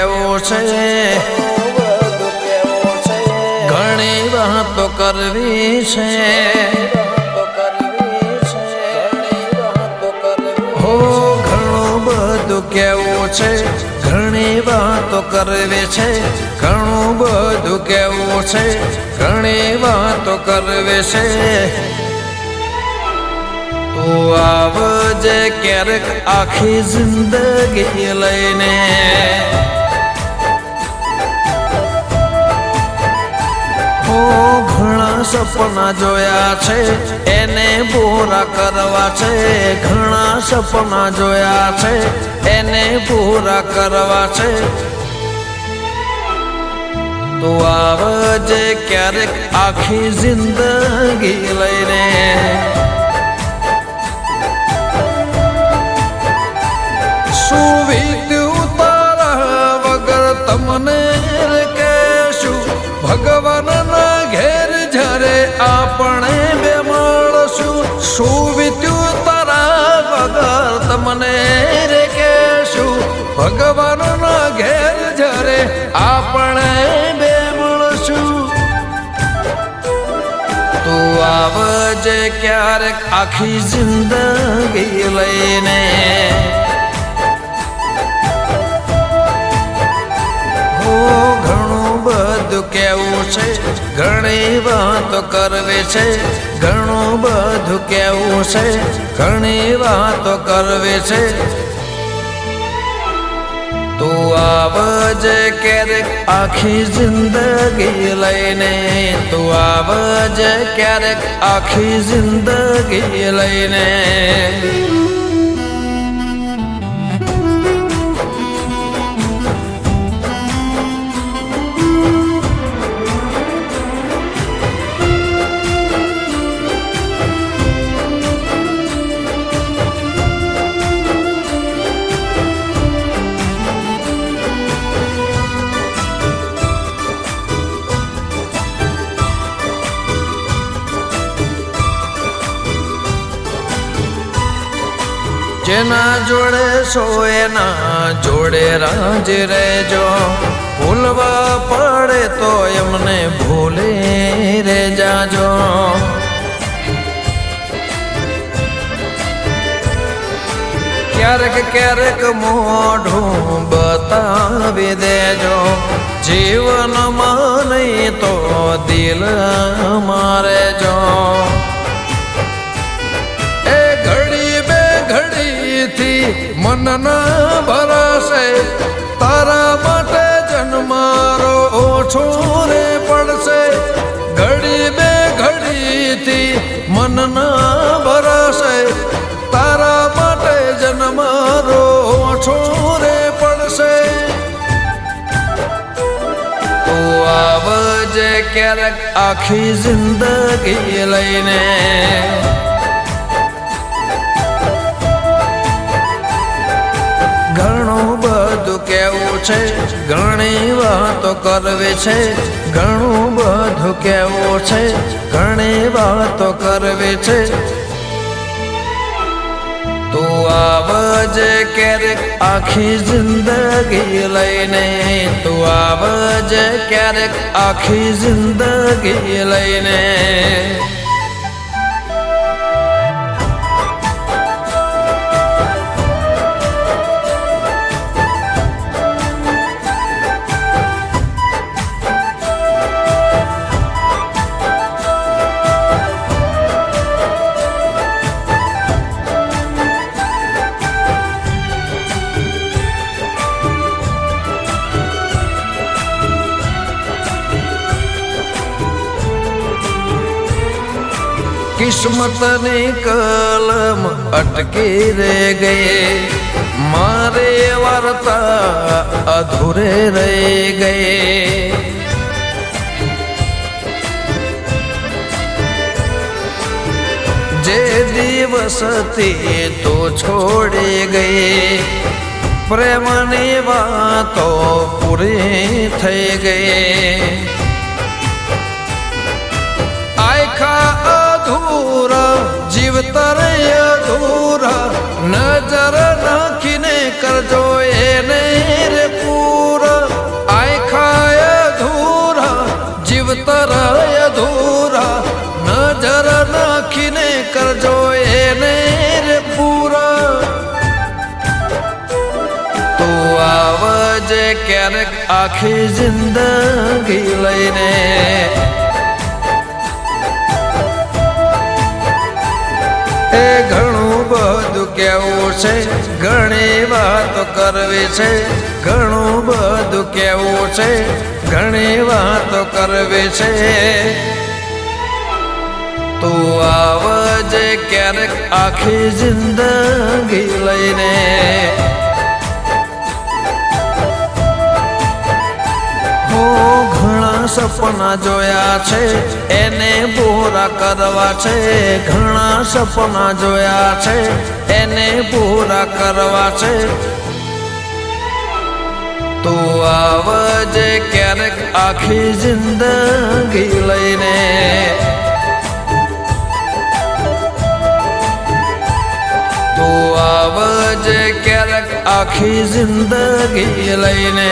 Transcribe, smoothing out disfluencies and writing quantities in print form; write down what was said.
કેવું છે, ઘણી વાતો કરવી છે, હો ઘણું બધું કેવું છે, ઘણી વાતો કરવી છે, ઘણું બધું કેવું છે, ઘણી વાતો કરવી છે. તું આવજે ક્યારેક આખી જિંદગી લઈને, હો ઘણા સપના જોયા છે એને પૂરા કરવા છે, ઘણા સપના જોયા છે એને પૂરા કરવા છે. તું આવજે ક્યારેક આખી જિંદગી લઈને, શું વીત્યું તારા વગર તમને કહેશું, ભગવાનના ઘેર જ્યારે આપણે બે મળશું. શું વીત્યું તારા વગર તમને કહેશું, ભગવાનના ઘેર જ્યારે આપણે બે મળશું. તું આવજે ક્યારેક આખી જિંદગી લઈને, ઘણું બધું કેવું છે, ઘણી વાતો કરવી છે, ઘણું બધું કેવું છે, ઘણી વાતો કરવી છે. તું આવજે ક્યારેક આખી જિંદગી લઈને, તું આવજે ક્યારેક આખી જિંદગી લઈને. જેના જોડે સો એના જોડે રાજ રહેજો, ભૂલવા પડે તો એમને ભૂલે રે જાજો. ક્યારેક ક્યારેક મોઢું બતાવી દેજો, જીવનમાં નહીં તો દિલ મારે જો. મન ના ભરાશે તારા માટે જન્મારો ઓછો રે પડશે, ઘડી બે ઘડીથી મન ના ભરાશે તારા માટે જન્મારો ઓછો રે પડશે. તું આવજે ક્યારેક આખી જિંદગી લઈને, ઘણું બધું કેવું છે, ઘણી વાતો કરવી છે, ઘણું બધું કેવું છે, ઘણી વાતો કરવી છે. તું આવજે ક્યારેક આખી જિંદગી લઈને, તું આવજે ક્યારેક આખી જિંદગી લઈને. કિસ્મતની કલમ અટકી રે ગયે, મારે વાર્તા અધૂરે રહી ગયે. જે દિવસથી તો છોડી ગયે, પ્રેમની વાતો પૂરી થઈ ગઈ. આખા અધૂરા જીવતર અધૂરા, નજર નાખીને કરજો એને રે પૂરા. કરજો એને રે પૂરા તું આવજે ક્યારેક આખી જિંદગી લઈને એ ઘણું બધું કેવું છે ઘણી વાતો કરવી છે ઘણું બધું કેવું છે ઘણી વાતો કરવી છે તું આવજે ક્યારેક આખી જિંદગી લઈને ઘણા સપના જોયા છે એને પૂરા કરવા છે ઘણા સપના જોયા છે એને પૂરા કરવા છે તું આવજે ક્યારેક આખી જિંદગી લઈને તું આવજે ક્યારેક આખી જિંદગી લઈને